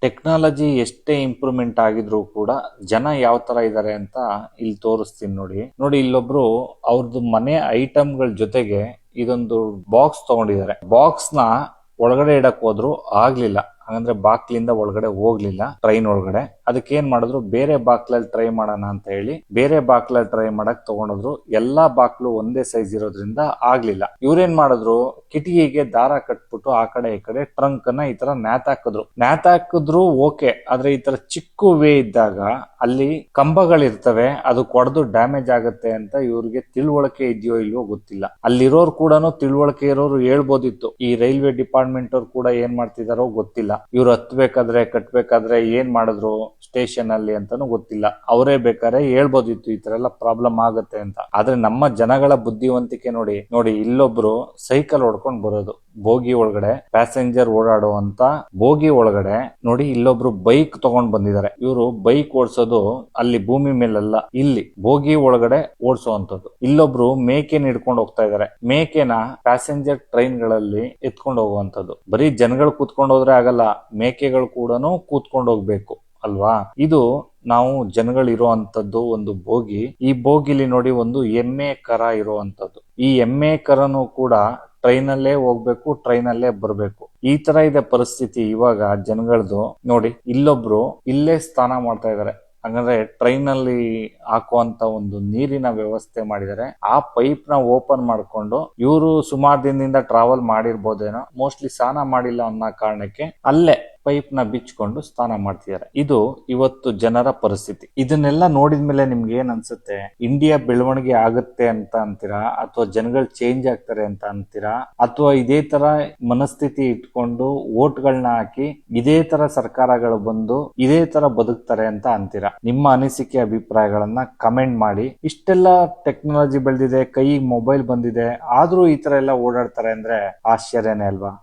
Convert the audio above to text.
Technology ಎಷ್ಟೇ improvement ಆಗಿದ್ರು ಕೂಡ ಜನ ಯಾವ ತರ ಇದ್ದಾರೆ ಅಂತ ಇಲ್ಲಿ ತೋರಿಸ್ತೀನಿ ನೋಡಿ. ಇಲ್ಲೊಬ್ರು ಅವ್ರದ್ದು ಮನೆ ಐಟಮ್ಗಳ ಜೊತೆಗೆ ಇದೊಂದು ಬಾಕ್ಸ್ ತಗೊಂಡಿದ್ದಾರೆ. ಬಾಕ್ಸ್ ನ ಒಳಗಡೆ ಇಡಕ್ ಹೋದ್ರು ಆಗ್ಲಿಲ್ಲ, ಅಂದ್ರೆ ಬಾಕ್ಲಿಂದ ಒಳಗಡೆ ಹೋಗ್ಲಿಲ್ಲ ಟ್ರೈನ್ ಒಳಗಡೆ. ಅದಕ್ಕೆ ಏನ್ ಮಾಡಿದ್ರು, ಬೇರೆ ಬಾಕ್ಲಲ್ಲಿ ಟ್ರೈ ಮಾಡೋಣ ಅಂತ ಹೇಳಿ ಬೇರೆ ಬಾಕ್ಲಲ್ಲಿ ಟ್ರೈ ಮಾಡಕ್ ತಗೊಂಡಿದ್ರು. ಎಲ್ಲಾ ಬಾಕ್ಲು ಒಂದೇ ಸೈಜ್ ಇರೋದ್ರಿಂದ ಆಗ್ಲಿಲ್ಲ. ಇವ್ರೇನ್ ಮಾಡಿದ್ರು, ಕಿಟಕಿಗೆ ದಾರ ಕಟ್ಬಿಟ್ಟು ಆ ಕಡೆ ಈ ಕಡೆ ಟ್ರಂಕ್ ಅನ್ನ ಈ ತರ ನ್ಯಾತಾಕಿದ್ರು ಓಕೆ. ಆದ್ರೆ ಈ ತರ ಚಿಕ್ಕ ವೇ ಇದ್ದಾಗ ಅಲ್ಲಿ ಕಂಬಗಳಿರ್ತವೆ, ಅದು ಕೊಡದು ಡ್ಯಾಮೇಜ್ ಆಗುತ್ತೆ ಅಂತ ಇವ್ರಿಗೆ ತಿಳುವಳಿಕೆ ಇದೆಯೋ ಇಲ್ವೋ ಗೊತ್ತಿಲ್ಲ. ಅಲ್ಲಿರೋರು ಕೂಡ ತಿಳುವಳಿಕೆ ಇರೋರು ಹೇಳ್ಬೋದಿತ್ತು. ಈ ರೈಲ್ವೆ ಡಿಪಾರ್ಟ್ಮೆಂಟ್ ಅವ್ರು ಕೂಡ ಏನ್ ಮಾಡ್ತಿದಾರೋ ಗೊತ್ತಿಲ್ಲ. ಇವ್ರು ಹತ್ಬೇಕಾದ್ರೆ ಕಟ್ಬೇಕಾದ್ರೆ ಏನ್ ಮಾಡಿದ್ರು ಸ್ಟೇಷನ್ ಅಲ್ಲಿ ಅಂತಾನು ಗೊತ್ತಿಲ್ಲ. ಅವರೇ ಬೇಕಾದ್ರೆ ಹೇಳ್ಬೋದಿತ್ತು ಈ ತರ ಎಲ್ಲ ಪ್ರಾಬ್ಲಮ್ ಆಗುತ್ತೆ ಅಂತ. ಆದ್ರೆ ನಮ್ಮ ಜನಗಳ ಬುದ್ಧಿವಂತಿಕೆ ನೋಡಿ ಇಲ್ಲೊಬ್ರು ಸೈಕಲ್ ಹೊಡ್ಕೊಂಡ್ ಬರೋದು ಬೋಗಿ ಒಳಗಡೆ, ಪ್ಯಾಸೆಂಜರ್ ಓಡಾಡುವಂತ ಬೋಗಿ ಒಳಗಡೆ ನೋಡಿ ಇಲ್ಲೊಬ್ರು ಬೈಕ್ ತಗೊಂಡ್ ಬಂದಿದ್ದಾರೆ. ಇವರು ಬೈಕ್ ಓಡಿಸೋದು ಅಲ್ಲಿ ಭೂಮಿ ಮೇಲಲ್ಲ, ಇಲ್ಲಿ ಬೋಗಿ ಒಳಗಡೆ ಓಡಿಸುವಂತದ್ದು. ಇಲ್ಲೊಬ್ರು ಮೇಕೆನ ಹಿಡ್ಕೊಂಡು ಹೋಗ್ತಾ ಇದಾರೆ. ಮೇಕೆನ ಪ್ಯಾಸೆಂಜರ್ ಟ್ರೈನ್ ಗಳಲ್ಲಿ ಎತ್ಕೊಂಡು ಹೋಗುವಂತದ್ದು. ಬರೀ ಜನಗಳು ಕೂತ್ಕೊಂಡು ಹೋದ್ರೆ ಆಗಲ್ಲ, ಮೇಕೆಗಳು ಕೂಡ ಕೂತ್ಕೊಂಡು ಹೋಗ್ಬೇಕು ಅಲ್ವಾ. ಇದು ನಾವು ಜನಗಳು ಇರುವಂತದ್ದು ಒಂದು ಬೋಗಿ. ಈ ಬೋಗಿಲಿ ನೋಡಿ ಒಂದು ಎಮ್ಮೆ ಕರ ಇರುವಂತದ್ದು. ಈ ಎಮ್ಮೆ ಕರನು ಕೂಡ ಟ್ರೈನ್ ಅಲ್ಲೇ ಹೋಗ್ಬೇಕು, ಟ್ರೈನ್ ಅಲ್ಲೇ ಬರ್ಬೇಕು. ಈ ತರ ಇದೆ ಪರಿಸ್ಥಿತಿ ಇವಾಗ ಜನಗಳದು. ನೋಡಿ ಇಲ್ಲೊಬ್ರು ಇಲ್ಲೇ ಸ್ನಾನ ಮಾಡ್ತಾ ಇದಾರೆ. ಹಂಗಂದ್ರೆ ಟ್ರೈನ್ ಅಲ್ಲಿ ಹಾಕುವಂತ ಒಂದು ನೀರಿನ ವ್ಯವಸ್ಥೆ ಮಾಡಿದ್ದಾರೆ. ಆ ಪೈಪ್ ನ ಓಪನ್ ಮಾಡ್ಕೊಂಡು ಇವರು ಸುಮಾರು ದಿನದಿಂದ ಟ್ರಾವೆಲ್ ಮಾಡಿರ್ಬೋದೇನೋ, ಮೋಸ್ಟ್ಲಿ ಸ್ನಾನ ಮಾಡಿಲ್ಲ ಅನ್ನೋ ಕಾರಣಕ್ಕೆ ಅಲ್ಲೇ ಪೈಪ್ ನ ಬಿಚ್ಕೊಂಡು ಸ್ನಾನ ಮಾಡ್ತಿದ್ದಾರೆ. ಇದು ಇವತ್ತು ಜನರ ಪರಿಸ್ಥಿತಿ. ಇದನ್ನೆಲ್ಲ ನೋಡಿದ್ಮೇಲೆ ನಿಮ್ಗೆ ಏನ್ ಅನ್ಸುತ್ತೆ? ಇಂಡಿಯಾ ಬೆಳವಣಿಗೆ ಆಗುತ್ತೆ ಅಂತ ಅಂತೀರಾ, ಅಥವಾ ಜನಗಳು ಚೇಂಜ್ ಆಗ್ತಾರೆ ಅಂತ ಅಂತೀರಾ, ಅಥವಾ ಇದೇ ತರ ಮನಸ್ಥಿತಿ ಇಟ್ಕೊಂಡು ವೋಟ್ಗಳನ್ನ ಹಾಕಿ ಇದೇ ತರ ಸರ್ಕಾರಗಳು ಬಂದು ಇದೇ ತರ ಬದುಕ್ತಾರೆ ಅಂತ ಅಂತೀರಾ? ನಿಮ್ಮ ಅನಿಸಿಕೆ ಅಭಿಪ್ರಾಯಗಳನ್ನ ಕಮೆಂಟ್ ಮಾಡಿ. ಇಷ್ಟೆಲ್ಲ ಟೆಕ್ನಾಲಜಿ ಬೆಳೆದಿದೆ, ಕೈ ಮೊಬೈಲ್ ಬಂದಿದೆ, ಆದ್ರೂ ಈ ತರ ಎಲ್ಲ ಓಡಾಡ್ತಾರೆ ಅಂದ್ರೆ ಆಶ್ಚರ್ಯನೇ ಅಲ್ವಾ?